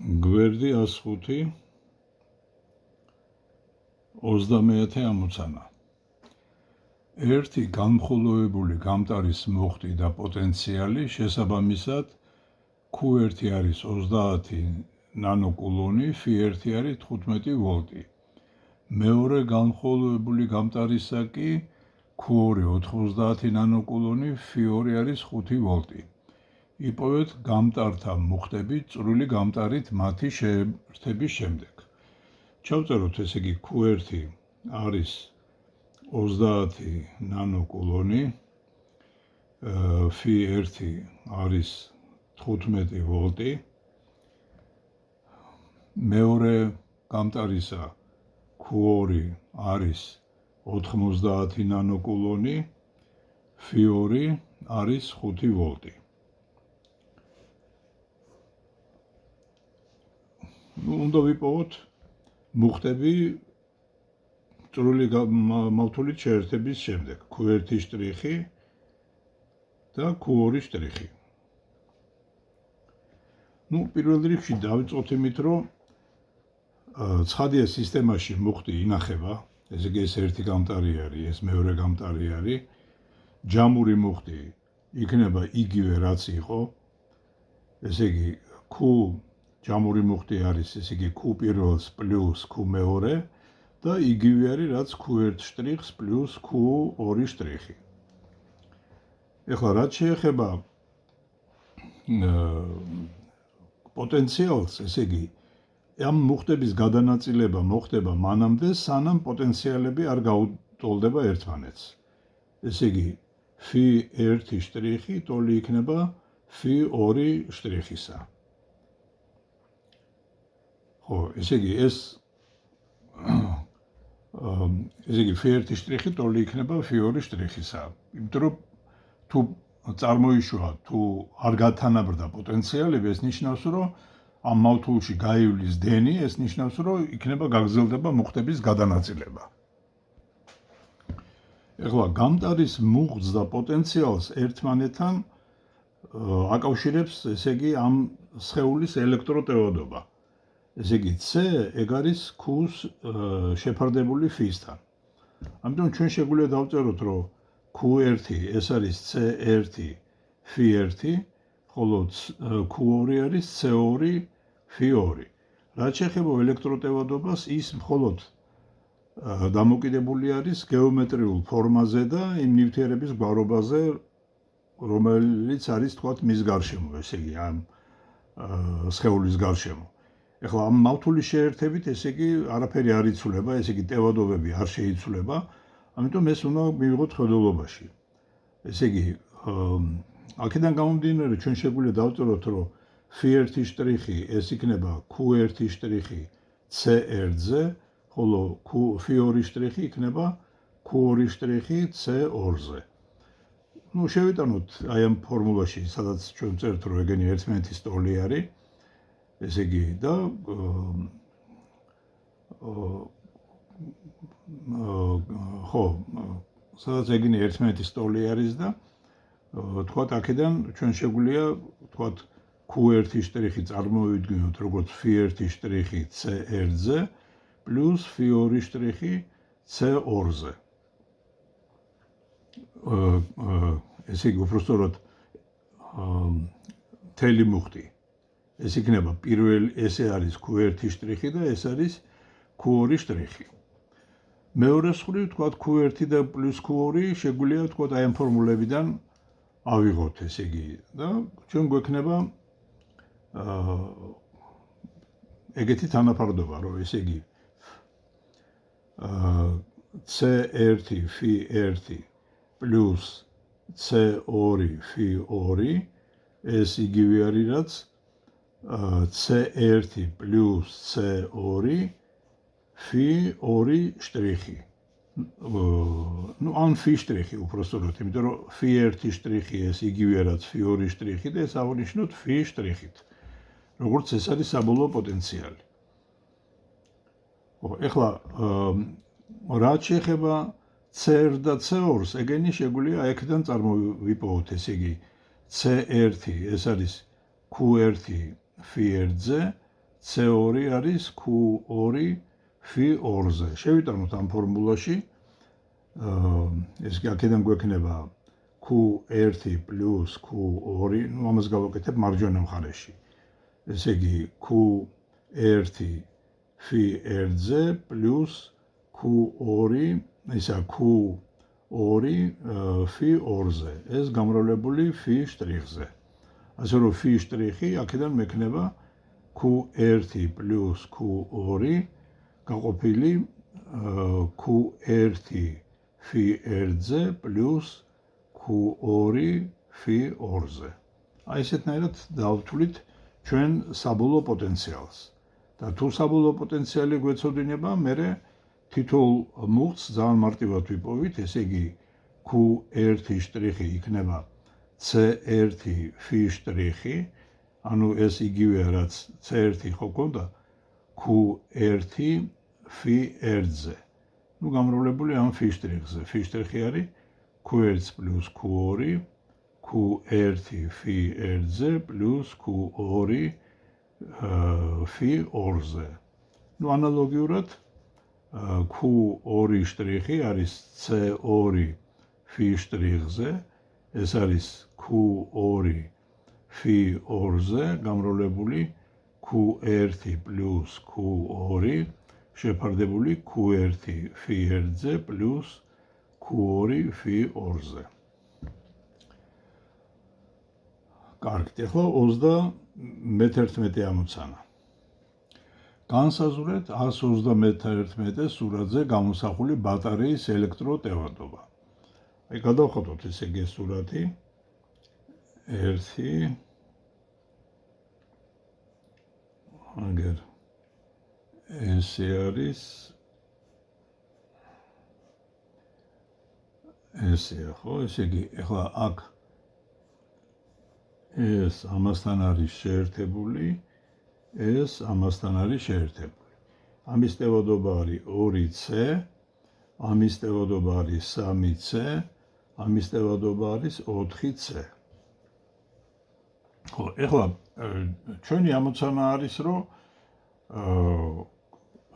გვერდი 105 30 ამოცანა. ერთი განმხოლოვებული გამტარის მოხდი და პოტენციალი შესაბამისად Q1 არის 30 ნანოკულონი, Φ1 არის 15 ვოლტი. მეორე განმხოლოვებული გამტარისა კი Q2 90 ნანოკულონი, Φ2 არის 5 ვოლტი. იპოვეთ გამტართა მოხდები წვრილი გამტარით მათი შეერთების შემდეგ. ჩავწეროთ ესე იგი Q1 არის 30 ნანოკულონი, Φ1 არის 15 ვოლტი. მეორე გამტარისა Q2 არის 90 ნანოკულონი, Φ2 არის 5 ვოლტი. უნდა ვიპოვოთ მოხდები წვრილი მავთულით შეერთების შემდეგ. Q1 შტრიხი და Q2 შტრიხი. პირველ რიგში დავიწყოთ იმით, რომ ცხადია სისტემაში მოხდი ინახება, ესე იგი ეს ერთი გამტარი არის, ეს მეორე გამტარი არის. ჯამური მოხდი იქნება იგივე რაც იყო. ესე იგი Q ჯამური მოხდი არის, ესე იგი Q პირველს პლუს Q მეორე და იგივე არის რაც Q1 შტრიხს პლუს Q2 შტრიხი. ეხლა რაც შეეხება პოტენციალს, ესე იგი ამ მოხდების გადანაწილება მოხდება მანამდე, სანამ პოტენციალები არ გაუტოლდება ერთმანეთს. ესე იგი Φ1 შტრიხი ტოლი იქნება Φ2 შტრიხისა. ხო, ესე იგი Φ1 შტრიხი ტოლი იქნება Φ2 შტრიხისა. იმიტომ რომ თუ წარმოიშვა, თუ არ გათანაბრდა პოტენციალები, ეს ნიშნავს, რომ ამ მავთულში გაივლის დენი, ეს ნიშნავს, რომ იქნება გაგრძელდება მოხდების გადანაწილება. ეხლა გამტარის მუხტს და პოტენციალს ერთმანეთთან აკავშირებს, ესე იგი ამ სხეულის ელექტროტევადობა. ესე იგი C ეგ არის Q-ს შეფარდებული Φ-სთან. ამიტომ ჩვენ შეგვიძლია დავწეროთ, რომ Q1 ეს არის C1 Φ1, ხოლო Q2 არის C2 Φ2. რაც შეეხება ელექტროტევადობას, ის მხოლოდ დამოკიდებული არის გეომეტრიულ ფორმაზე და იმ ნივთიერების გვარობაზე, რომელიც არის თქვათ მის გარშემო, ესე იგი ამ სხეულის გარშემო. ეხლა ამ მავთულის შეერთებით, ესე იგი არაფერი არ იცვლება, ესე იგი ტევადობები არ შეიცვლება, ამიტომ ეს უნდა მივიღოთ ხედულობაში. ესე იგი აქედან გამომდინარე, ჩვენ შეგვიძლია დავწეროთ, რომ Φ1 შტრიხი ეს იქნება Q1 შტრიხი C1-ზე, ხოლო Φ2 შტრიხი იქნება Q2 შტრიხი C2-ზე. შევიტანოთ აი ამ ფორმულაში, სადაც ჩვენ წერთ, რომ ეგენი ერთმანეთის ტოლი არის. ესე იგი და ხო, სადაც ეგენი ერთმანეთის ტოლი არის და თქვათ აქედან ჩვენ შეგვიძლია თქვათ Q1 შტრიხი წარმოვიდგინოთ როგორც Φ1 შტრიხი C1-ზე პლუს Φ2 შტრიხი C2-ზე. ესე იგი უბრალოდ მთელი მუხტი. ეს იქნება ესე არის Q1 შტრიხი და ეს არის Q2 შტრიხი. მეორე მხრივ თქვათ Q1 და პლუს Q2 შეგვიძლია თქვათ აი ამ ფორმულებიდან ავიღოთ, ესე იგი და ჩვენ გვექნება ეგეთი თანაფარდობა, რომ ესე იგი C1 Φ1 პლუს C2 Φ2 ეს იგივე არის რაც C1 პლუს C2 Φ2 შტრიხი. ან Φ შტრიხი უпростоროდ, იმიტომ რომ Φ1 შტრიხი ეს იგივე რაც Φ2 შტრიხი და ეს ავნიშნოთ Φ შტრიხით. როგორც ეს არის საბოლოო პოტენციალი. ეხლა რაც შეეხება C1 და C2-ს, ეგენი შეგვიძლია აქედან წარმოვიპოვოთ, ესე იგი C1 ეს არის Q1 Φ1-ზე, C2 არის Q2 Φ2-ზე. შევიტანოთ ამ ფორმულაში. ეს აქედან გვექნება Q1 plus Q2, ну ამას გავაკეთებ მარჯვენა მხარეში. ესე იგი Q1 Φ1-ზე plus Q2, ისა Q2 Φ2-ზე. ეს გამრავლებული Φ'-ზე. ასე რომ Φ' აქედან მექნება Q1 plus Q2 გაყოფილი Q1 Φ1-ზე plus Q2 Φ2-ზე. აი ესეთნაირად დავთვლით ჩვენ საბოლოო პოტენციალს. და თუ საბოლოო პოტენციალი გვეცოდინება, მერე თითოეულ მუხტს ძალიან მარტივად ვიპოვით, ესე იგი Q1' იქნება C1 Φ', ანუ ეს იგივეა რაც C1 ხო გქონდა Q1 Φ1-ზე. ну გამრავლებული ამ Φ'-ზე. Φ' არის Q1 plus Q2 Q1 Φ1-ზე plus Q2 Φ2-ზე. ну ანალოგიურად Q2' არის C2 Φ'-ზე, ეს არის Q2 Φ2-ზე გამრავლებული Q1 plus Q2 შეფარდებული Q1 Φ1-ზე plus Q2 Φ2-ზე. კარგით, ახლა 31 ამოცანა. განსაზღვრეთ 151 სურათზე გამოსახული ბატარეის ელექტროტევადობა. აი გადავხატოთ ესე იგი სურათი. 1 აგერ ესე არის ესეა ხო? ესე იგი ახლა აქ ეს ამასთან არის შეერთებული, ეს ამასთან არის შეერთებული. ამის ტევადობა არის 2C, ამის ტევადობა არის 3C, ამის ტევადობა არის 4C. ხო, ახლა ჩვენი ამოცანა არის, რომ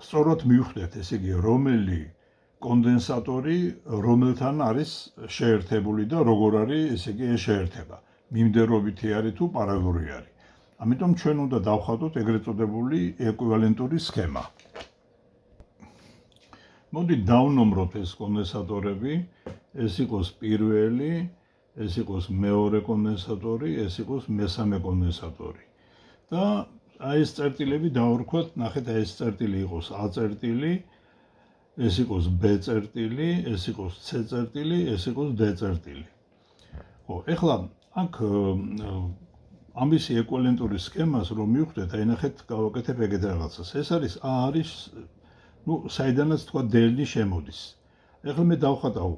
სწორად მივხვდეთ, ესე იგი, რომელი კონდენსატორი რომელთან არის შეერთებული და როგორ არის, ესე იგი, ეს შეერთება. მიმდევრობითი არის თუ პარალელური არის. ამიტომ ჩვენ უნდა დავხატოთ ეგრეთ წოდებული ეკვივალენტური სქემა. მოდით დავნომროთ ეს კონდენსატორები, ეს იყოს პირველი, ეს იყოს მეორე კონდენსატორი, ეს იყოს მესამე კონდენსატორი. და აი ეს წერტილები დავარქვათ, ნახეთ, ეს წერტილი იყოს A წერტილი, ეს იყოს B წერტილი, ეს იყოს C წერტილი, ეს იყოს D წერტილი. ხო, ეხლა აქ ამის ეკვივალენტური სქემას რომ მივხვდეთ, აი ნახეთ, გავაკეთებ ეგეთ რაღაცას. ეს არის A არის, ну, საიდანაც თქვა D-ი შემოდის. ეხლა მე დავხატავ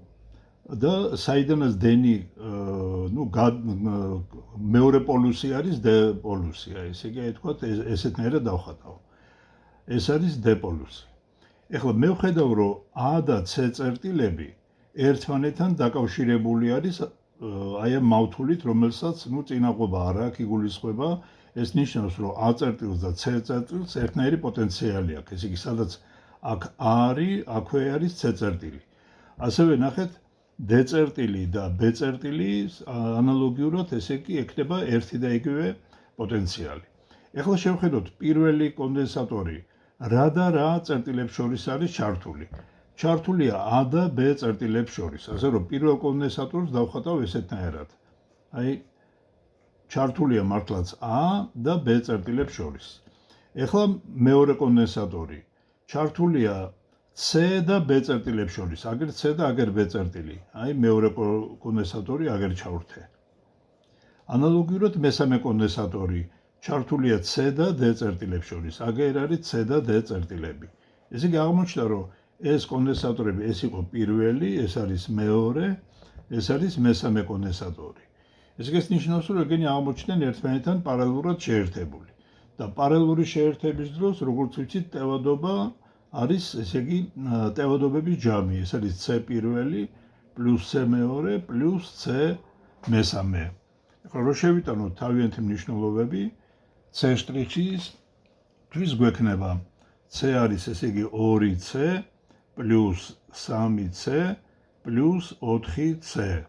და საიდანაც D-ი, ну, მეორე პოლუსი არის D პოლუსია, ესე იგი, აი თქვა ესეთნაირად დავხატავ. ეს არის D პოლუსი. ეხლა მე ვხედავ, რომ A და C წერტილები ერთმანეთთან დაკავშირებული არის აი ამ მავთულით, რომელსაც ну წინაღობა არ აქვს, იგულისხმება, ეს ნიშნავს, რომ A წერტილს და C წერტილს ერთნაირი პოტენციალი აქვს. ესე იგი, სადაც აქ A არის, აქვე არის C წერტილი. ასევე ნახეთ, D წერტილი და B წერტილი ანალოგიურად, ესე იგი, ექნება ერთი და იგივე პოტენციალი. ეხლა შევხედოთ პირველი კონდენსატორი, რა და რა წერტილებს შორის არის ჩართული. ჩართულია A და B წერტილებს შორის, ასე რომ პირველ კონდენსატორს დავხატავ ესეთნაირად. აი ჩართულია მართლაც A და B წერტილებს შორის. ეხლა მეორე კონდენსატორი ჩართულია C და B წერტილებს შორის, აგერ C და აგერ B წერტილი. აი მეორე კონდენსატორი აგერ ჩავრთე. ანალოგიურად მესამე კონდენსატორი ჩართულია C და D წერტილებს შორის, აგერ არის C და D წერტილები. ესე იგი აღმოჩნდა, რომ ეს კონდენსატორები, ეს იყო პირველი, ეს არის მეორე, ეს არის მესამე კონდენსატორი. ესე იგი ეს ნიშნავს, რომ ეგენი აღმოჩნდნენ ერთმანეთთან პარალელურად შეერთებული. და პარალელური შეერთების დროს, როგორც ვიცით, ტევადობა არის, ესე იგი, ტევადობების ჯამი, ეს არის C პირველი plus C მეორე plus C მესამე. ახლა რო შევიტანოთ თავიანთი მნიშვნელობები, C'-ის თვის გვექნება C არის ესე იგი 2C პლუს 3C პლუს 4C.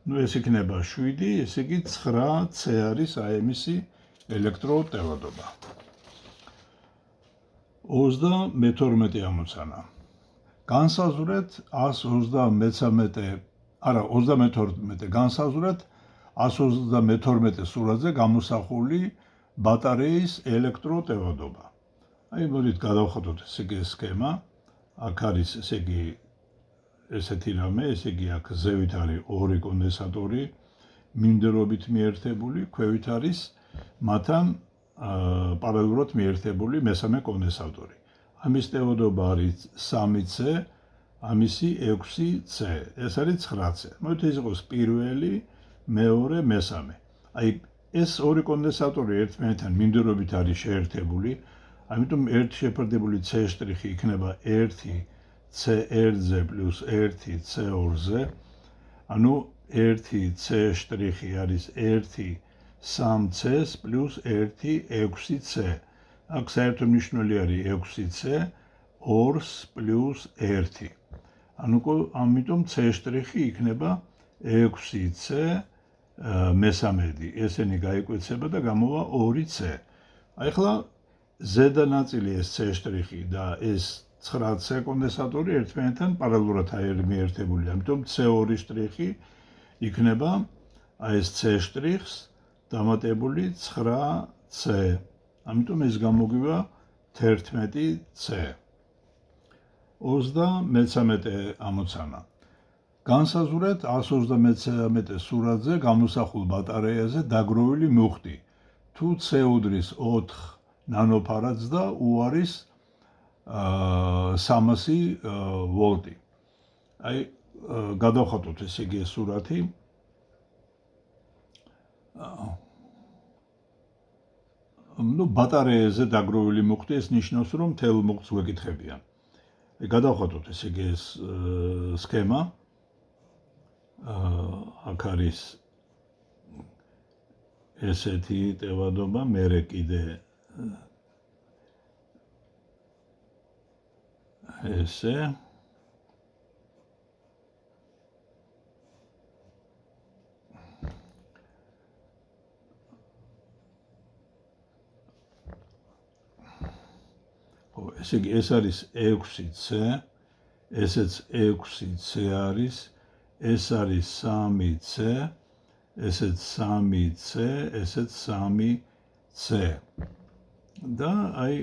ნუ ეს იქნება 7, ესე იგი 9C არის აი მისი ელექტროტევადობა. 32 ამოცანა. განსაზღვრეთ 32 განსაზღვრეთ 132 სურათზე გამოსახული ბატარეის ელექტროტევადობა. აი მოდით გადავხატოთ ესე იგი სქემა. აქ არის ესე იგი ესეთი რამე, ესე იგი აქ ზევით არის 2 კონდენსატორი მიმდევრობით მიერთებული, ქვევით არის მათთან პარალელურად მიერთებული მესამე კონდენსატორი. ამის ტევადობა არის 3C, ამისი 6C, ეს არის 9C. მოდით ეს იყოს პირველი, მეორე, მესამე. აი ეს ორი კონდენსატორი ერთმანეთთან მიმდევრობით არის შეერთებული, ამიტომ ერთი შეფარდებული C' იქნება 1C1-ზე პლუს 1C2-ზე, ანუ 1C' არის 1-3C პლუს 1-6C. აქ საერთო მნიშვნელი არის 6C 2 პლუს 1. ამიტომ C' იქნება 6C მესამედი. ესენი გაიკვეცება და გამოვა 2C. აი ახლა ზედა ნაწილი ეს C' და ეს 9C კონდენსატორი ერთმანეთთან პარალელურად არის მიერთებული. ამიტომ C2' იქნება აი ეს C'-ს დამატებული 9C. ამიტომ ეს გამოგვივა 11C. 33 ამოცანა. განსაზღვრეთ 133 სურათზე გამოსახულ ბატარეაზე დაგროვილი მუხტი. თუ C უდრის 4 ნანოფარადს და U არის 300 ვოლტი. აი გადავხატოთ ესე იგი ეს სურათი. ბატარეაზე დაგროვილი მუხტი ეს ნიშნავს რომ მთელ მუხტს გვეკითხებიან. გადავხატოთ ესე იგი ეს სქემა. აქ არის ესეთი ტევადობა, მერე კიდე ესე ესე იგი ეს არის 6C, ესეც 6C არის, ეს არის 3C, ესეც 3C, ესეც 3C. და აი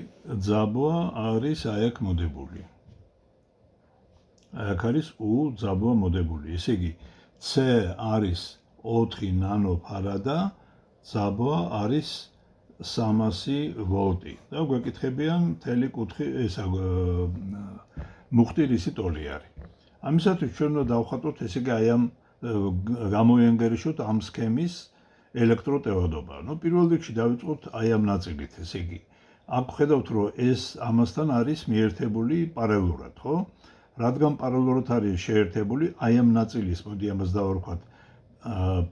ძაბვა არის აი აქ მოდებული. აი აქ არის U ძაბვა მოდებული. ესე იგი C არის 4 ნანოფარადა, ძაბვა არის 300 ვოლტი. და გვეკითხებიან მთელი კუთხე ესა მუხტი რისი ტოლი არის. ამისათვის ჩვენ უნდა დავხატოთ ესე იგი აი ამ გამოიანგარიშოთ ამ სქემის ელექტროტევადობა. პირველ რიგში დავიწყოთ აი ამ ნაწილით, ესე იგი. აქ ხედავთ რომ ეს ამასთან არის მიერთებული პარალელურად, ხო? რადგან პარალელურად არის შეერთებული, აი ამ ნაწილის, მოდი ამას დავარქვათ,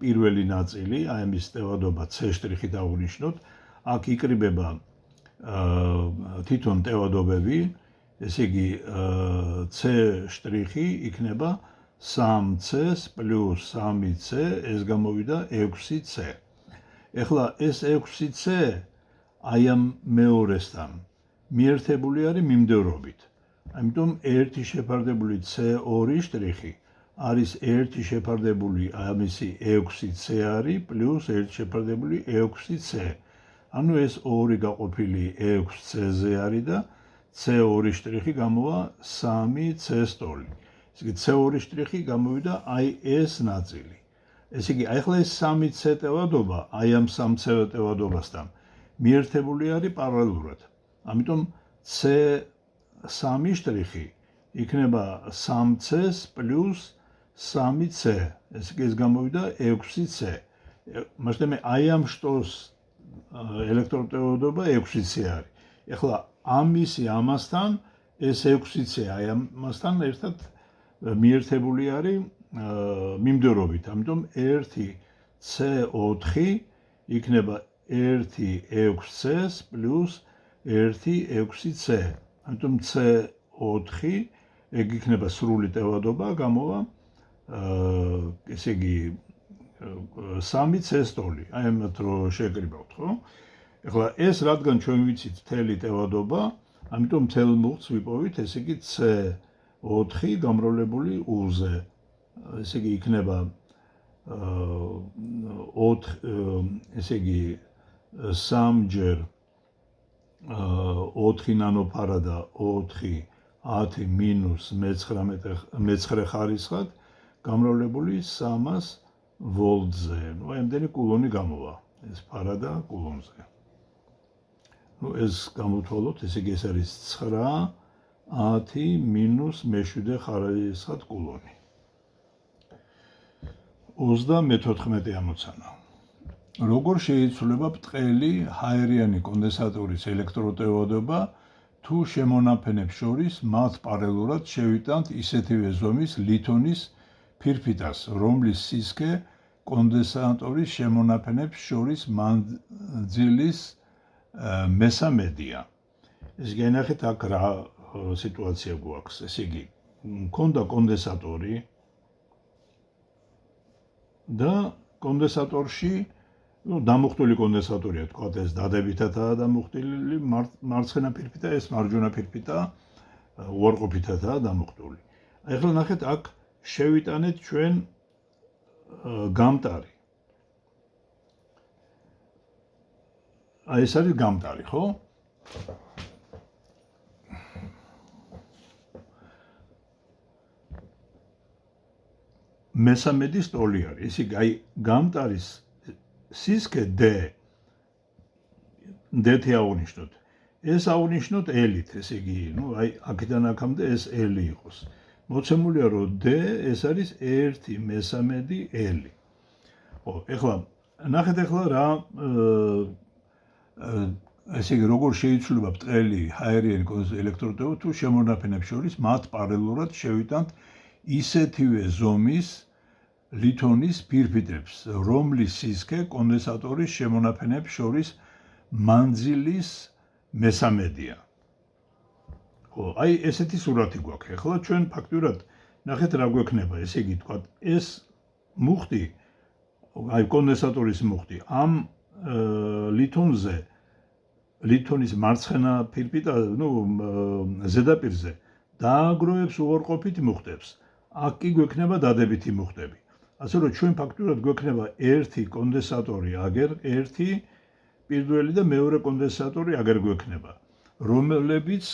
პირველი ნაწილი, აი ამის ტევადობა C' დავუნიშნოთ. აქ იკრიბება თვითონ ტევადობები, ესე იგი C' იქნება 3C პლუს 3C, ეს გამოვიდა 6C. ეხლა ეს 6C აი ამ მეორესთან მიერთებული არის მიმდევრობით. ამიტომ ერთი შეფარდებული C2' არის ერთი შეფარდებული ამისი 6C არის პლუს ერთი შეფარდებული 6C. ანუ ეს 2 გაყოფილი 6C-ზე არის და C2' გამოვა 3C ტოლი. ესე იგი C2' გამოვიდა აი ეს ნაწილი. ესე იგი აი ახლა ეს 3C ტევადობა აი ამ 3C ტევადობასთან მიერთებული არის პარალელურად. ამიტომ C3' იქნება 3C პლუს 3C. ესე იგი ეს გამოვიდა 6C. მასშტაბი აი ამ შტოს ელექტროტევადობა 6C არის. ეხლა ამისი ამასთან ეს 6C აი ამასთან ერთად მიერთებული არის მიმდევრობით. ამიტომ 1C4 იქნება 1-6C პლუს 1,6C. ამიტომ C4 ეგ იქნება სრული ტევადობა, გამოვა ესე იგი 3C სტოლი. აი ამათ რო შეკრიბავთ, ხო? ეხლა ეს რადგან ჩვენ ვიცით მთელი ტევადობა, ამიტომ მთელ მუხტს ვიპოვით, ესე იგი C4 გამრავლებული U-ზე. ესე იგი იქნება 4 ესე იგი 3-ჯერ 4 ნანოფარადა 4 10 მინუს 19 ხარისხად გამრავლებული 300 ვოლტზე. ნუ ამდენი კულონი გამოვა. ეს ფარადა კულონზე. ნუ ეს გამოთვალოთ, ესე იგი ეს არის 9 10 მინუს მე-7 ხარისხად კულონი. 34 ამოცანა. როგორ შეიცვლება ბრტყელი ჰაერიანი კონდენსატორის ელექტროტევადობა, თუ შემონაფენებს შორის მათ პარალელურად შევიტანთ ისეთივე ზომის ლითონის ფირფიტას, რომლის სისქე კონდენსატორის შემონაფენებს შორის მანძილის მესამედია. ეს გენახეთ აქ რა სიტუაცია გვაქვს. ესე იგი, მქონდა კონდენსატორი და კონდენსატორში დამუხტული კონდენსატორია, თქვა ეს დადებითადაა დამუხტული, მარცხენა ფირფიტა, ეს მარჯვენა ფირფიტა უარყოფითადაა დამუხტული. ახლა ნახეთ აქ შევიტანეთ ჩვენ გამტარი. აი ეს არის გამტარი, ხო? მესამედი სტოლი არის. ესე იგი, აი გამტარის სისქე D-ი აღნიშნოთ. ეს აღნიშნოთ L-ით, ესე იგი, ნუ აი აქედან აქამდე ეს L იყოს. მოცემულია რომ D ეს არის 1/3 L. ხო, ეხლა ნახეთ ეხლა რა ესე იგი როგორ შეიცვლება ბრტყელი ჰაერიანი ელექტროტევადობა, თუ შემონაფენებს შორის მათ პარალელურად შევიტანთ ისეთივე ზომის ლითონის ფირფიტებს, რომლის სისქე კონდენსატორის შემონაფენებს შორის მანძილის მესამედია. ხო, აი ესეთი სურათი გვაქვს. ახლა ჩვენ ფაქტურად ნახეთ რა გვექნება, ესე იგი თქვა ეს მუხტი, აი კონდენსატორის მუხტი ამ ლითონზე, ლითონის მარცხენა ფირფიტა, ნუ ზედაპირზე დააგროვებს უარყოფით მუხტებს. აქ კი გვექნება დადებითი მუხტები. ასე რომ ჩვენ ფაქტურად გვექნება ერთი კონდენსატორი აგერ, ერთი პირველი და მეორე კონდენსატორი აგერ გვექნება, რომლებიც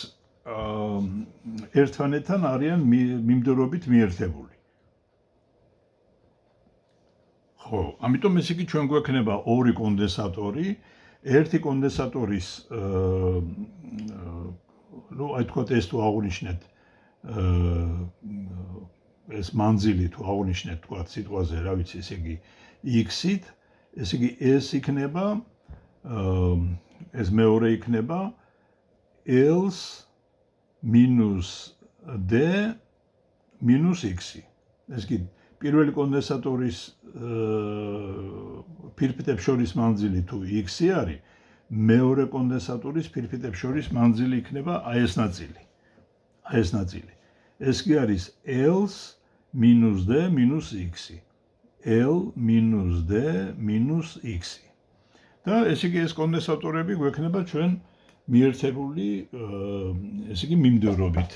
ერთმანეთთან არიან მიმდევრობით მიერთებული. ხო, ამიტომ ესე იგი ჩვენ გვექნება ორი კონდენსატორი, ერთი კონდენსატორის ნუ აი თქვა ეს თუ აღნიშნეთ ეს მანძილი თუ აღნიშნეთ თქვა სიტყვაზე, რა ვიცი, ესე იგი X-ით, ესე იგი ეს იქნება ეს მეორე იქნება L-ს minus D minus X-ი. ეს კი პირველი კონდენსატორის ფირფიტებს შორის მანძილი თუ X-ი არის, მეორე კონდენსატორის ფირფიტებს შორის მანძილი იქნება აი ეს ნაწილი. აი ეს ნაწილი. ეს კი არის L-ს minus D minus X-ი. L minus D minus X-ი. და ესე იგი ეს კონდენსატორები გვექნება ჩვენ მიერთებული, ესე იგი მიმდევრობით.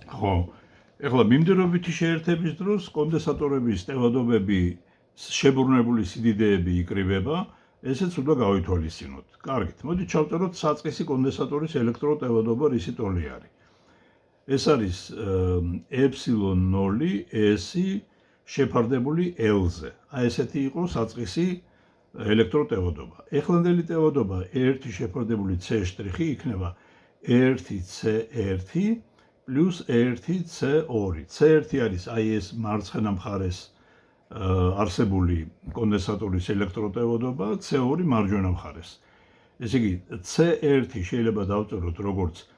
ხო, ეხლა მიმდევრობითი შეერთების დროს კონდენსატორების ტევადობები, შებრუნებული სიდიდეები იკრიბება, ესეც უნდა გავითვალისწინოთ. კარგით, მოდით ჩავწეროთ საწყისი კონდენსატორის ელექტროტევადობა რისი ტოლი არის. ეს არის ε0 S-ი შეფარდებული L-ზე. აი ესეთი იყო საწყისი ელექტროტევადობა. ეხლანდელი ტევადობა 1 შეფარდებული C' იქნება 1C1 plus 1C2. C1 არის აი ეს მარცხენა მხარეს არსებული კონდენსატორის ელექტროტევადობა, C2 მარჯვენა მხარეს. ესე იგი C1 შეიძლება დავწეროთ როგორც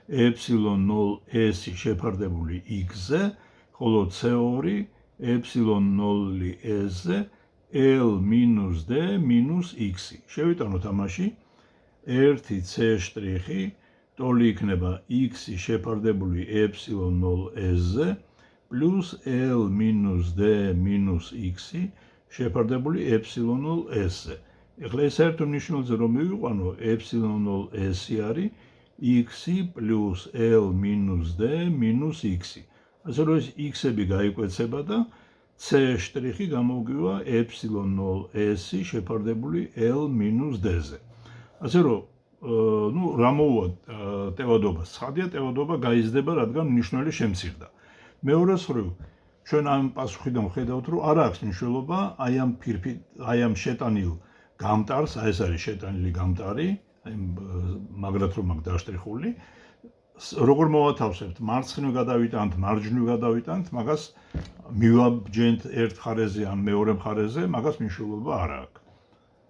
ε0S-ი შეფარდებული X-ზე, ხოლო C2 ε0S-ზე L minus D minus X-ი. შევიტანოთ ამაში 1 c' ტოლი იქნება x შეფარდებული ε0 s-ზე პლუს l minus d minus x შეფარდებული ε0 s-ზე. ეხლა ეს საერთო მნიშვნელზე რომ მივიყვანო ε0 s არის x პლუს l minus d minus x. ასე რომ ეს x-ები გაიკვეცება და c' გამოვგივა ε0 s შეფარდებული l minus d-ზე. ასე რომ რა მოუვა ტევადობა? ცხადია, ტევადობა გაიზრდება, რადგან მნიშვნელი შემცირდა. მეორე მხრივ, ჩვენ ამ პასუხიდან ვხედავთ, რომ არ აქვს მნიშვნელობა აი ამ შეტანილ გამტარს, აი ეს არის შეტანილი გამტარი, მაგრად რომ აქ დაშტრიხული, როგორ მოვათავსებთ, მარცხნივ გადავიტანთ, მარჯვნივ გადავიტანთ, მაგას მივაბჯენთ ერთ მხარეზე ან მეორე მხარეზე, მაგას მნიშვნელობა არ აქვს.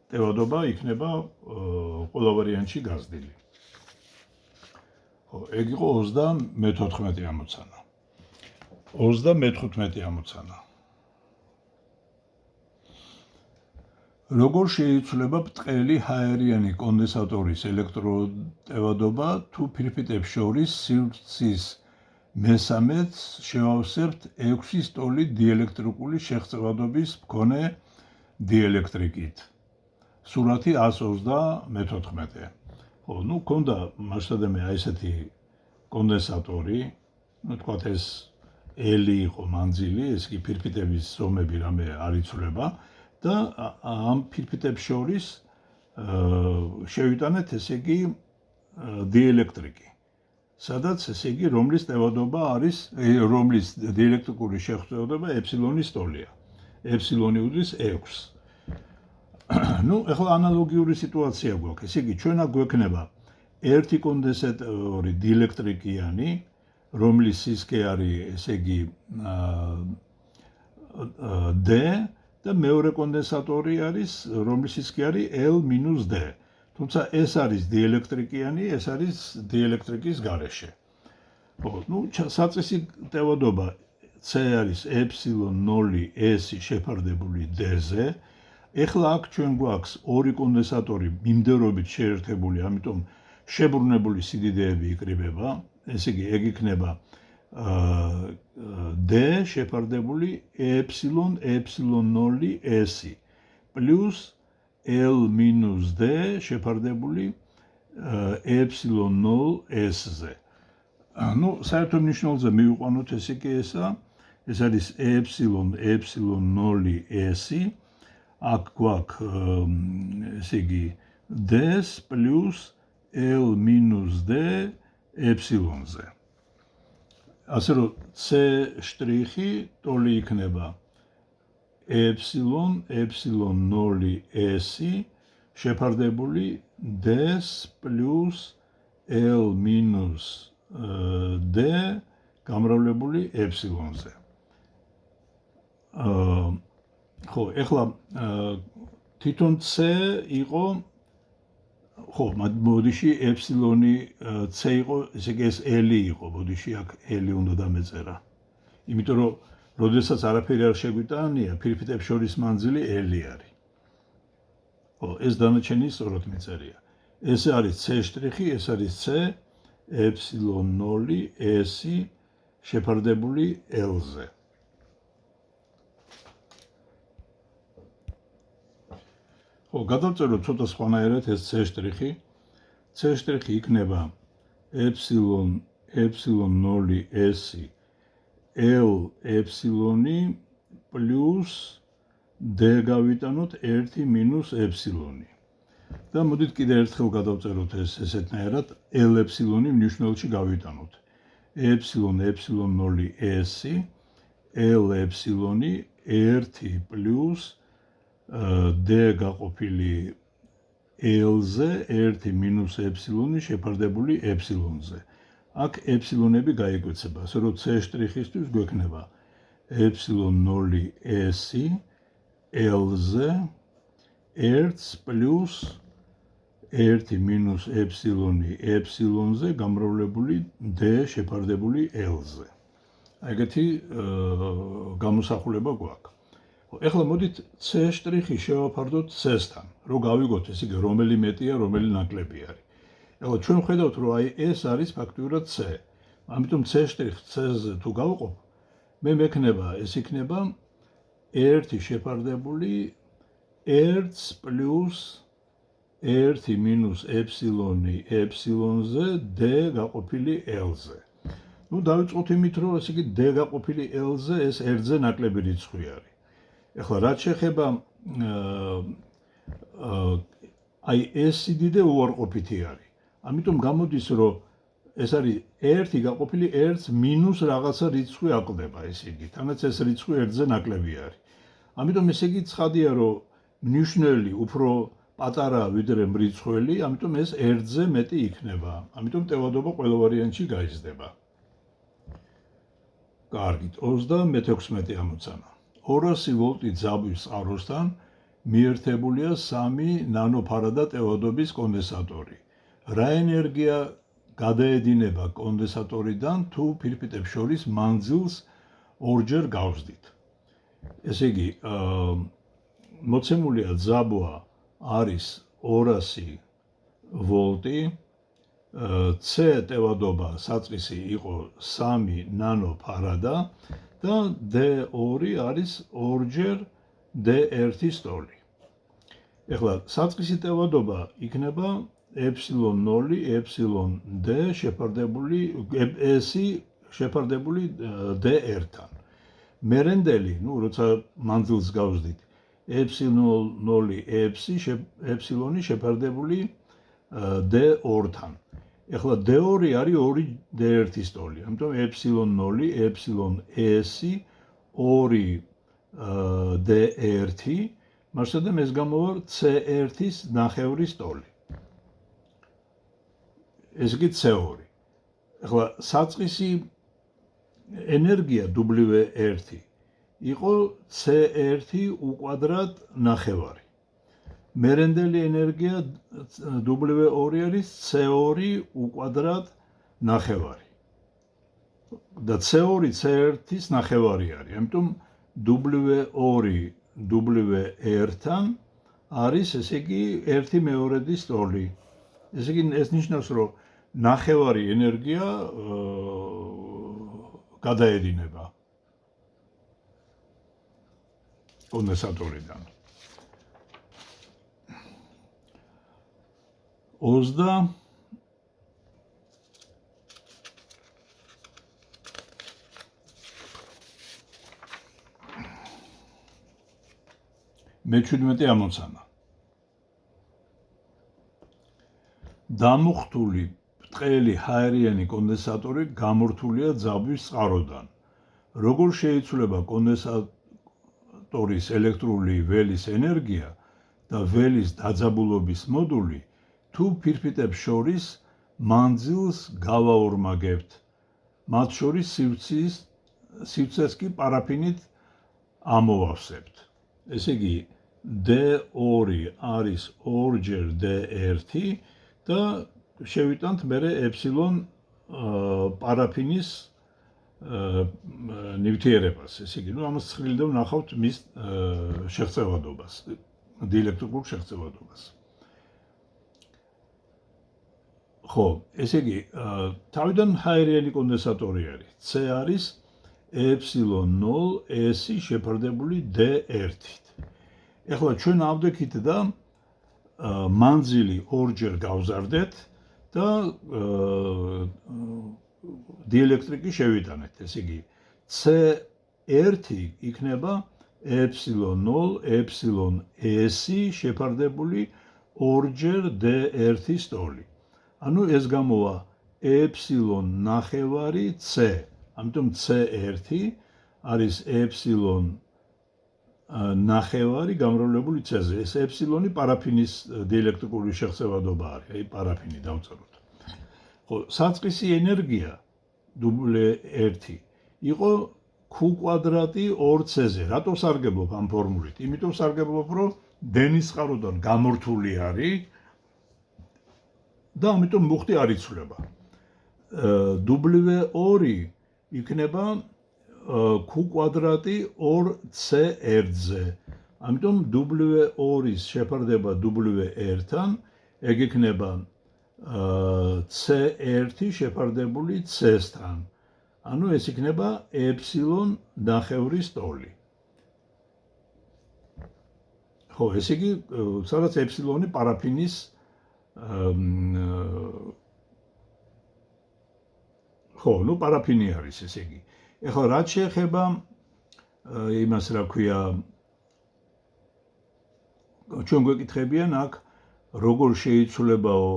ტევადობა იქნება ყველა ვარიანტში გაზრდილი. ხო, ეგ იყო 34 ამოცანა. 35 ამოცანა. როგორ შეიცვლება ბრტყელი ჰაერიანი კონდენსატორის ელექტროტევადობა თუ ფირფიტებს შორის სივრცის მესამედს შევავსებთ 6 ტოლი დიელექტრიკული შეღწევადობის მქონე დიელექტრიკით. სურათი 134. ხო, ქონდა მასშტაბები აი ესეთი კონდენსატორი, თქვათ ეს ელი იყო მანძილი, ეს კი ფირფიტების ზომები რამე არ იცვლება და ამ ფირფიტებს შორის შევიტანეთ ესე იგი დიელექტრიკი. სადაც ესე იგი რომლის ტევადობა არის, რომლის დიელექტრიკური შეღწევადობა ε-ის ტოლია. ε უდრის 6. ეხლა ანალოგიური სიტუაცია გვაქვს. ესე იგი, ჩვენ აქ გვექნება ერთი კონდენსატორი დიელექტრიკიანი, რომლის სისქე არის, ესე იგი, d და მეორე კონდენსატორი არის, რომლის სისქე არის l-d. თუმცა ეს არის დიელექტრიკიანი, ეს არის დიელექტრიკის გარეშე. საწესი ტევადობა c არის ε0 s შეფარდებული d-ზე. ეხლა აქ ჩვენ გვაქვს ორი კონდენსატორი მიმდევრობით შეერთებული, ამიტომ შებრუნებული სიდიდეები იკრიბება. ესე იგი, ეგ იქნება d შეფარდებული ε0 s პლუს l minus d შეფარდებული ε0 s-ზე. საერთო მნიშვნელზე მივიყვანოთ ესე იგი ეს არის ε0 s აქ გვაქვს ესე იგი d-ს პლუს l minus d ε-ზე. ასე რომ c' ტოლი იქნება ε0 s შეფარდებული d-ს პლუს l minus d გამრავლებული ε-ზე. ხო, ეხლა თვითონ c იყო, ხო, ბოდიში ε c იყო, ესე იგი ეს l იყო, ბოდიში აქ l უნდა დამეწერა. იმიტომ რომ როდესაც არაფერი არ შეგვიტანია, ფირფიტებს შორის მანძილი l არის. ხო, ეს დანარჩენი სწორად მიწერია. ეს არის c', ეს არის c ε0 s შეფარდებული l-ზე. ხო, გადავწეროთ ცოტა სხვანაირად ეს c'. c' იქნება ε0 s l ε პლუს d გავიტანოთ 1 მინუს ε. და მოდით კიდე ერთხელ გადავწეროთ ეს ესეთნაირად l ε მნიშვნელში გავიტანოთ. ε0 s l ε 1 პლუს d გაყოფილი l-ზე 1 minus ε შეფარდებული ε-ზე. აქ ε-ები გაიკვეცება, ასე რომ c'-ისთვის გვექნება ε0 s l-ზე 1 პლუს 1 minus ε-ზე გამრავლებული d შეფარდებული l-ზე. ეგეთი გამოსახულება გვაქვს. ეხლა მოდით C შტრიხი შევაფარდოთ C-სთან, რომ გავიგოთ ესე იგი რომელი მეტია, რომელი ნაკლები არის. ეხლა ჩვენ ვხედავთ, რომ აი ეს არის ფაქტიურად C. ამიტომ C შტრიხ C-ზე თუ გავყოფ, მე მექნება, ეს იქნება 1 შეფარდებული 1 პლუს 1 მინუს ეფსილონი ეფსილონზე D გაყოფილი L-ზე. ნუ დავიწყოთ იმით, რომ ესე იგი D გაყოფილი L-ზე ეს 1-ზე ნაკლები რიცხვი არის. ეხლა რაც შეეხება აი ეს სიდიდე უარყოფითი არის. ამიტომ გამოდის, რომ ეს არის 1 გაყოფილი 1 მინუს რაღაცა რიცხვი აკლდება, ესე იგი, თანაც ეს რიცხვი 1-ზე ნაკლები არის. ამიტომ ესე იგი ცხადია, რომ მნიშვნელი უფრო პატარაა ვიდრე მრიცხველი, ამიტომ ეს 1-ზე მეტი იქნება. ამიტომ ტევადობა ყველა ვარიანტში გაიზრდება. კარგით, 36 ამოცანა. 200 ვოლტი ძაბვის წყაროსთან მიერთებულია 3 ნანოფარადა ტევადობის კონდენსატორი. რა ენერგია გადაედინება კონდენსატორიდან თუ ფირფიტებს შორის მანძილს ორჯერ გავსდით. ესე იგი, მოცემულია ძაბვა არის 200 ვოლტი, C ტევადობა საწყისი იყო 3 ნანოფარადა და D2 არის ორჯერ D1 სტოლი. ეხლა საწყისი ტევადობა იქნება ε0 ε D შეფარდებული S-ი შეფარდებული D1-თან. მერენდელი, ნუ როცა მანძილს გავსდით, ε0 ε შეფარდებული D2-თან. ეხლა D2 არის 2 D1 სტოლი. ამიტომ ε0 ε S 2 D1, მასადამ ეს გამოვა C1-ის ნახევრი სტოლი. ეს იგი C2. ეხლა საწყისი ენერგია W1 იყო C1 უკვადრატ ნახევარი. მერენდელი ენერგია W2 არის C2 უკვადრატ ნახევარი. და C2 C1-ის ნახევარი არის. ამიტომ W2 W1-თან არის, ესე იგი, 1/2 სტოლი. ესე იგი, ეს ნიშნავს, რომ ნახევარი ენერგია გადაედინება კონდენსატორიდან. 17 ამოცანა. დამუხტული ბრტყელი ჰაერიანი კონდენსატორი გამორთულია ძაბვის წყაროდან. როგორ შეიცვლება კონდენსატორის ელექტრული ველის ენერგია და ველის დაძაბულობის მოდული, თუ ფირფიტებს შორის მანძილს გავაორმაგებთ, მათ შორის სივრცეს კი პარაფინით ამოვავსებთ. ესე იგი, D2 არის ორჯერ D1 და შევიტანთ მერე ეფსილონ პარაფინის ნივთიერებას. ესე იგი, ნუ ამას ცხრილი და ვნახავთ მის შეღწევადობას, დიელექტრიკულ შეღწევადობას. ხო, ესე იგი, თავიდან ჰაერიანი კონდენსატორი არის. C არის ε0 S შეფარდებული D1-ით. ეხლა ჩვენ ავდექით და მანძილი ორჯერ გავზარდეთ და დიელექტრიკი შევიტანეთ. ესე იგი, C1 იქნება ε0 S შეფარდებული ორჯერ D1 სტოლი. ანუ ეს გამოვა ε9 C. ამიტომ C1 არის ε9 გამრავლებული C-ზე. ეს ε პარაფინის დიელექტრიკური შეღწევადობა არის, აი პარაფინი დავწეროთ. ხო, საწყისი ენერგია W1 იყო Q კვადრატი 2C-ზე. რატო სარგებლობ ამ ფორმულით? იმიტომ სარგებლობ, რომ D-ის წყაროდან გამორთული არის და ამიტომ მუხტი არ იცვლება. W2 იქნება q კვადრატი 2c ერთზე. ამიტომ w2-ის შეფარდება w1-თან, ეგ იქნება c1 შეფარდებული c-სთან. ანუ ეს იქნება epsilon ნახევრის ტოლი. ხო, ესე იგი, სადაც epsilon-ი პარაფინის ხო, ნუ პარაფინი არის, ესე იგი. ეხლა რაც შეეხება იმას, რა ქვია, ჩვენ გვეკითხებიან აქ როგორ შეიცვლებაო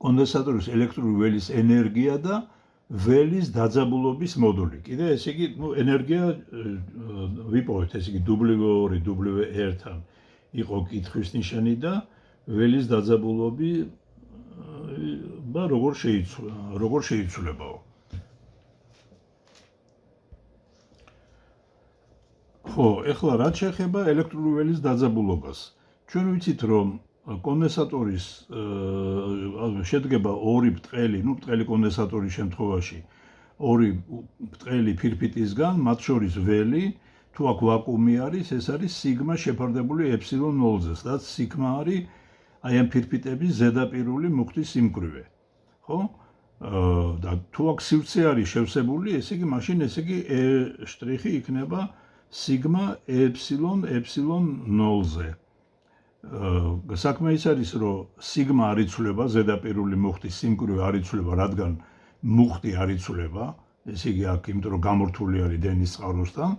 კონდენსატორის ელექტრული ველის ენერგია და ველის დაძაბულობის მოდული. კიდე ესე იგი, ნუ ენერგია ვიპოვეთ, ესე იგი W2, W1-თან იყო კითხვის ნიშანი და ველის დაძაბულობი და როგორ შეიცვლებაო. ხო, ეხლა რაც შეეხება ელექტრული ველის დაძაბულობას. ჩვენ ვიცით, რომ კონდენსატორის შედგება ორი ბრტყელი, ნუ ბრტყელი კონდენსატორის შემთხვევაში, ორი ბრტყელი ფირფიტისგან, მათ შორის ველი, თუ აქ ვაკუუმი არის, ეს არის სიგმა შეფარდებული epsilon 0-ზე, სადაც სიგმა არის აი ამ ფირფიტების ზედაპირული მუხტის სიმკვრივე. ხო? და თუ აქ სივრცე არის შევსებული, ესე იგი მაშინ ესე იგი e' იქნება სიგმა epsilon 0-ზე. საქმე ის არის, რომ სიგმა არ იცვლება, ზედაპირული მუხტის სიმკვრივე არ იცვლება, რადგან მუხტი არ იცვლება, ესე იგი აქ იმიტომ რომ გამორთული არის დენის წყაროსთან,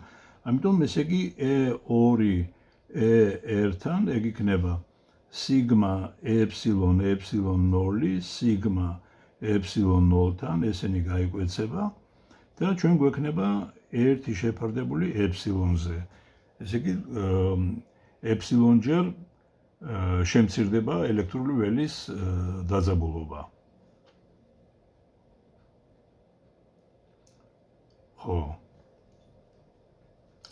ამიტომ ესე იგი E2E1-თან ეგ იქნება სიგმა epsilon 0, სიგმა epsilon 0-თან ესენი გაიკვეცება და ჩვენ გვექნება 1 შეფარდებული epsilon-ზე. ესე იგი epsilon-ჯერ შემცირდება ელექტრული ველის დაძაბულობა. ხო.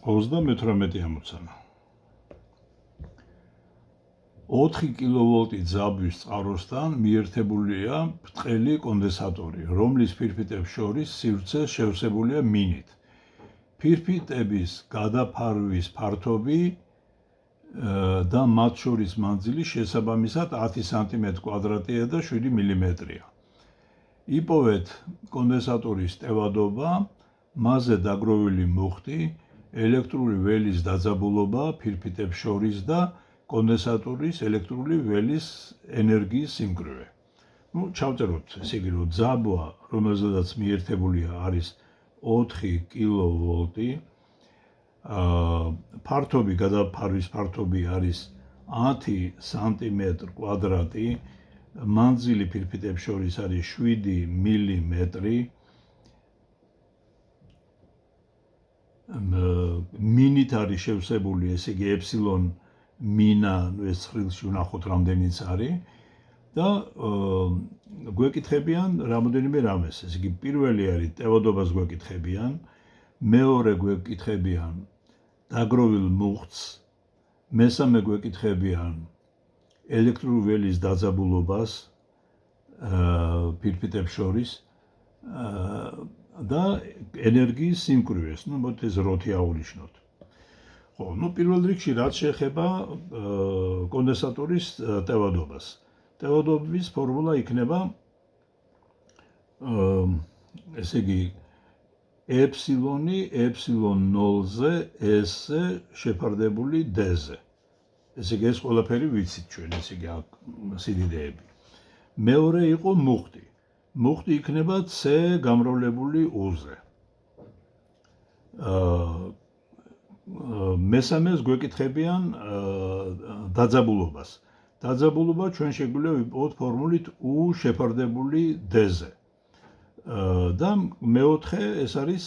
38 ამოცანა. 4 კილოვოლტი ძაბვის წყაროსთან მიერთებულია ბრტყელი კონდენსატორი, რომლის ფირფიტებს შორის სივრცე შევსებულია მინით. ფირფიტების გადაფარვის ფართობი და მათ შორის მანძილი შესაბამისად 10 სმ²-ია და 7 მმ-ია. იპოვეთ კონდენსატორის ტევადობა, მასზე დაგროვილი მუხტი, ელექტრული ველის დაძაბულობა ფირფიტებს შორის და კონდენსატორის ელექტრული ველის ენერგიის სიმკვრივე. ნუ ჩავწეროთ, ესე იგი, რომ ძაბვა, რომელზედაც მიერთებულია არის 4 კილოვოლტი, ფართობი, გადაფარვის ფართობი არის 10 სმ², მანძილი ფირფიტებს შორის არის 7 მმ, მინით არის შევსებული, ესე იგი epsilon მინა, ეს ცხრილში ვნახოთ რამდენიც არის და გვეკითხებიან რამოდენიმე რამეს, ესე იგი პირველი არის ტევადობას გვეკითხებიან, მეორე გვეკითხებიან დაგროვილ მუხტს, მესამე გვეკითხებიან ელექტრული ველის დაძაბულობას ფირფიტებს შორის და ენერგიის სიმკვრივეს, ნუ მოდით ეს როთი აღვნიშნოთ. ხო, ნუ პირველ რიგში რაც შეეხება კონდენსატორის ტევადობას. ტევადობის ფორმულა იქნება ესე იგი epsilon 0-ზე s-ზე შეფარდებული d-ზე. ესე იგი ეს ყველაფერი ვიცით ჩვენ, ესე იგი სიდიდეები. მეორე იყო მუხტი. მუხტი იქნება c გამრავლებული u-ზე. მესამეს გვეკითხებიან დაძაბულობას. დაძაბულობა ჩვენ შეგვიძლია ვიპოვოთ ფორმულით u შეფარდებული d-ზე. და მეოთხე ეს არის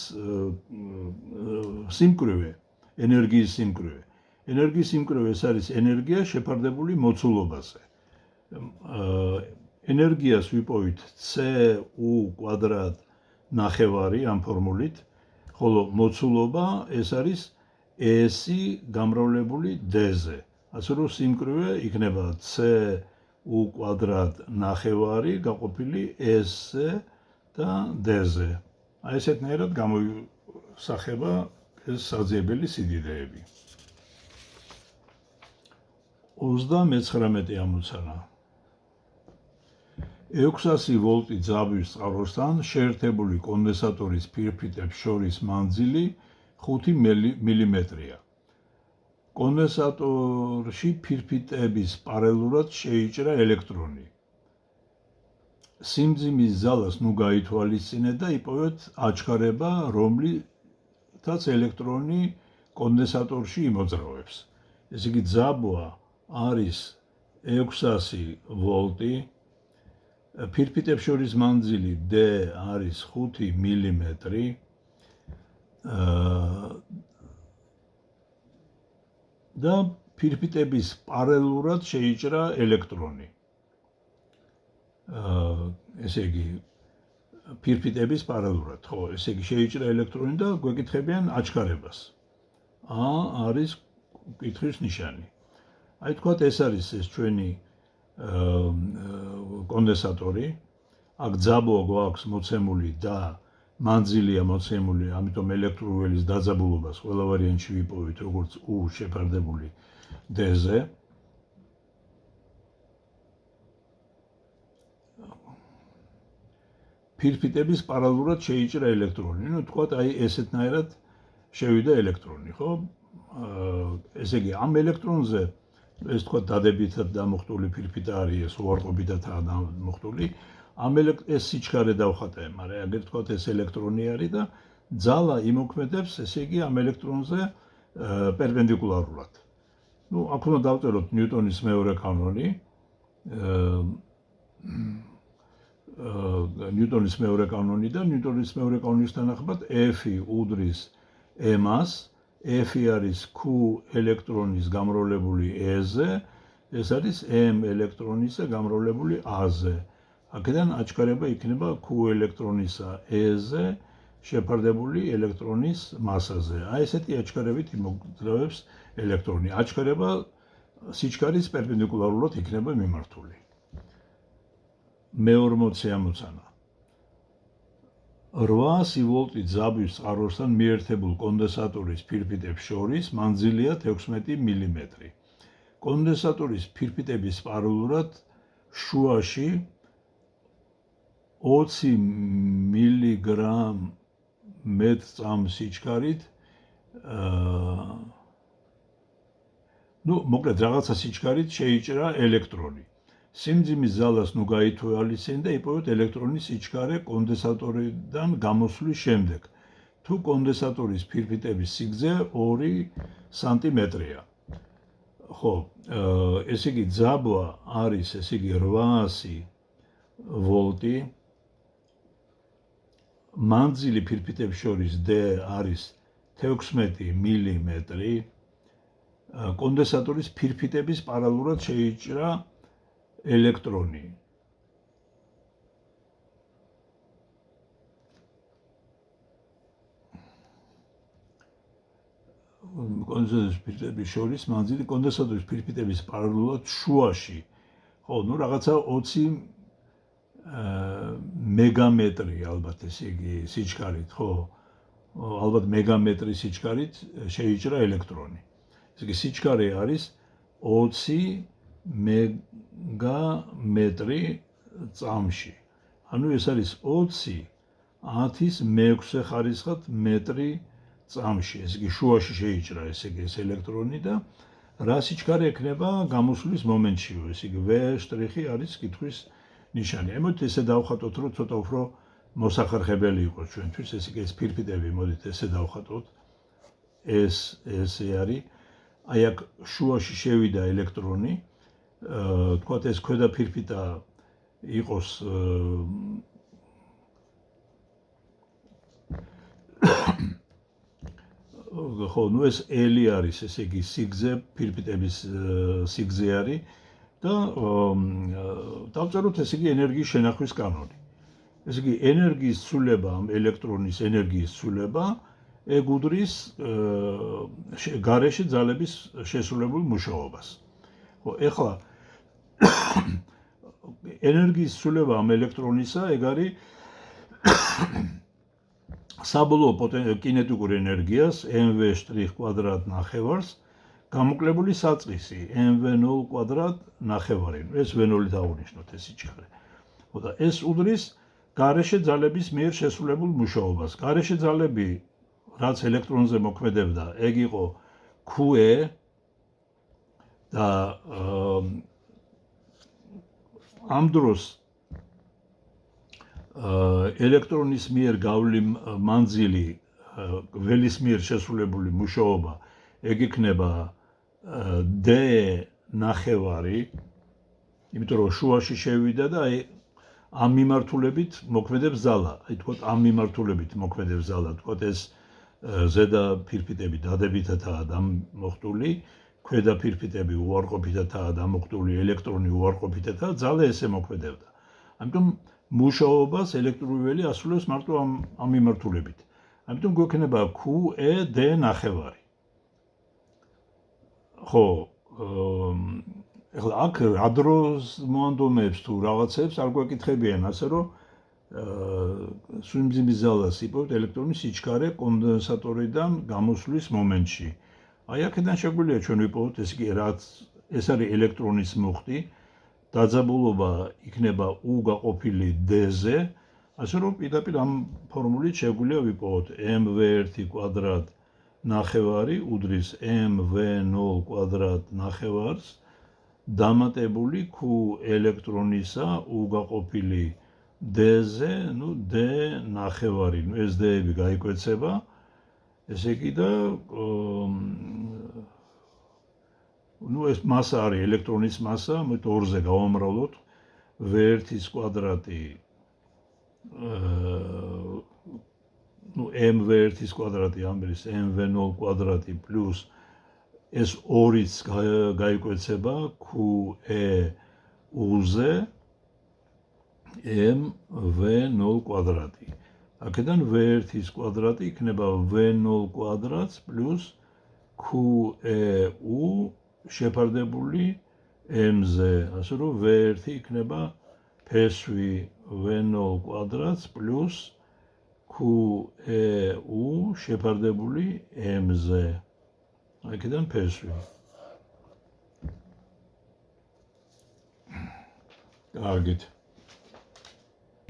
სიმკვრივე, ენერგიის სიმკვრივე. ენერგიის სიმკვრივე ეს არის ენერგია შეფარდებული მოცულობაზე. ენერგიას ვიპოვით cu² ნახევარი ამ ფორმულით, ხოლო მოცულობა ეს არის s გამრავლებული d-ზე. ასე რომ სიმკვრივე იქნება cu² U² ნახევარი გაყოფილი S-ზე და D-ზე. აი ესეთნაირად გამოისახება ეს საძიებელი სიდიდეები. 39 ამოცანა. 600 ვოლტი ძაბვის წყაროსთან შეერთებული კონდენსატორის ფირფიტებს შორის მანძილი 5 მილიმეტრია. კონდენსატორში ფირფიტების პარალელურად შეიჭრა ელექტრონი. სიმძიმის ძალას ნუ გაითვალისწინეთ და იპოვეთ აჩქარება, რომლითაც ელექტრონი კონდენსატორში იმოძრავებს. ესე იგი ძაბვა არის 600 ვოლტი, ფირფიტებს შორის მანძილი D არის 5 მილიმეტრი, და ფირფიტების პარალელურად შეიჭრა ელექტრონი. ესე იგი ფირფიტების პარალელურად, ხო, ესე იგი შეიჭრა ელექტრონი და გვეკითხებიან აჩქარებას. არის კითხვის ნიშანი. აი თქვათ ეს არის ეს ჩვენი კონდენსატორი, აქ ძაბვა გვაქვს მოცემული და მანძილია მოცემული, ამიტომ ელექტროველის დაძაბულობას ყველა ვარიანტში ვიპოვით როგორც U შეფარდებული D-ზე. ფირფიტების პარალელურად შეიჭრა ელექტრონი. ნუ თქვათ აი ესეთნაირად შევიდა ელექტრონი, ხო? ესე იგი ამ ელექტრონზე ეს თქვათ დადებითად დამუხტული ფირფიტა არის, ეს უარყოფითადაა დამუხტული. ეს სიჩქარე დავხატე, მაგრამ აგერ თქვათ ეს ელექტრონი არის და ძალა იმოქმედებს, ესე იგი ამ ელექტრონზე პერპენდიკულარულად. ნუ აქ უნდა დავწეროთ ნიუტონის მეორე კანონი. ნიუტონის მეორე კანონი და ნიუტონის მეორე კანონის თანახმად F უდრის M-ას, F არის Q ელექტრონის გამრავლებული E-ზე, ეს არის M ელექტრონისა გამრავლებული A-ზე. აქედან აჩქარება იქნება Q ელექტრონისა E-ზე შეფარდებული ელექტრონის მასაზე. აი ესეთი აჩქარებით იმოძრავებს ელექტრონი. აჩქარება სიჩქარის პერპენდიკულარულად იქნება მიმართული. მე-40 ამოცანა. 800 ვოლტი ძაბვის წყაროსთან მიერთებულ კონდენსატორის ფირფიტებს შორის მანძილია 16 მილიმეტრი. კონდენსატორის ფირფიტების პარალელურად შუაში 20 მილიგრამ მეტრ/წამს სიჩქარით, მოკლედ რაღაცა სიჩქარით შეიჭრა ელექტრონი. სიმძიმის ძალას ნუ გაითვალისწინეთ და იპოვეთ ელექტრონის სიჩქარე კონდენსატორიდან გამოსვლის შემდეგ. თუ კონდენსატორის ფირფიტების სიგრძე 2 სანტიმეტრია. ხო, ესე იგი ძაბვა არის, ესე იგი 800 ვოლტი. მანძილი ფირფიტებს შორის D არის 16 მილიმეტრი. კონდენსატორის ფირფიტების პარალელურად შეიჭრა ელექტრონი. კონდენსატორის ფირფიტების შორის მანძილი კონდენსატორის ფირფიტების პარალელურად შუაში. ხო, ნუ რაღაცა 20 მეგამეტრი ალბათ ესე იგი სიჩქარით, ხო? ალბათ მეგამეტრი სიჩქარით შეიჭრა ელექტრონი. ესე იგი სიჩქარე არის 20 მეგამეტრი წამში. ანუ ეს არის 20 10-ის მე-6 ხარისხად მეტრი წამში. ესე იგი შუაში შეიჭრა ესე იგი ეს ელექტრონი და რა სიჩქარე ექნება გამოსვლის მომენტშივე. ესე იგი V' არის კითხვის ნიშანი. ემოთ ესე დავხატოთ, რომ ცოტა უფრო მოსახერხებელი იყოს ჩვენთვის. ესე იგი ეს ფირფიტები მოდით ესე დავხატოთ. ესე არის. აი აქ შუაში შევიდა ელექტრონი. თქვათ ეს ქვედა ფირფიტა იყოს ხო, ნუ ეს L არის, ესე იგი სიგრძე, ფირფიტების სიგრძე არის და დავწეროთ ესე იგი ენერგიის შენახვის კანონი. ესე იგი ენერგიის ცვლილება, ელექტრონის ენერგიის ცვლილება ეგუდრის გარეშე ძალების შესრულებულ მუშაობას. ხო, ეხლა ენერგიის ცვლილება ამ ელექტრონისა, ეგ არის საბოლოო კინეტიკურ ენერგიას mv' ნახევარს გამოკლებული საწყისი mv0 ნახევარი. ეს v0-ით ავუნიშნოთ ეს სიჩქარე. ხოდა ეს უდრის გარეშე ძალების მიერ შესრულებულ მუშაობას. გარეშე ძალები, რაც ელექტრონზე მოქმედებდა, ეგ იყო QE და ამ დროს ელექტრონის მიერ გავლილი მანძილი ველის მიერ შესრულებული მუშაობა ეგ იქნება D ნახევარი, იმიტომ რომ შუაში შევიდა და აი ამ მიმართულებით მოქმედებს ძალა. აი თქვათ ამ მიმართულებით მოქმედებს ძალა. თქვათ ეს ზედა ფირფიტები დადებითადაა დამოხტული, ქვედა ფირფიტები უარყოფითადაა დამოხტული, ელექტრონი უარყოფითადაა, ძალა ესე მოქმედებდა. ამიტომ მუშაობას ელექტრული ველი ასრულებს მარტო ამ მიმართულებით. ამიტომ გვექნება QED ნახევარი. ხო, ეხლა აქ რა დროს მოანდომებს თუ რაღაცებს არ გვეკითხებიან, ასე რომ სვიმძიმის ძალას იპოვებთ ელექტრონის სიჩქარე კონდენსატორიდან გამოსვლის მომენტში. აი აქედან შეგვიძლია ჩვენ ვიპოვოთ ეს არის ელექტრონის მუხტი, დაძაბულობა იქნება U გაყოფილი D-ზე, ასე რომ პირდაპირ ამ ფორმულით შეგვიძლია ვიპოვოთ mv1 ნახევარი უდრის mv0 ნახევარს დამატებული Q ელექტრონისა U გაყოფილი D-ზე, D ნახევარი, ეს D-ები გაიკვეცება, ესე იგი და ეს მასა არის ელექტრონის მასა, ამით 2-ზე გავამრავლოთ V1-ის კვადრატი mv1-ის კვადრატი ამბრის mv0 კვადრატი პლუს ეს 2-იც გაიკვეცება QE-ზე mv0 კვადრატი. აქედან V1-ის კვადრატი იქნება V0 კვადრატს პლუს QEU შეფარდებული m-ზე, ასე რომ V1 იქნება ფესვი V0 კვადრატს პლუს QEU შეფარდებული m-ზე. აქედან ფესვი. კარგით.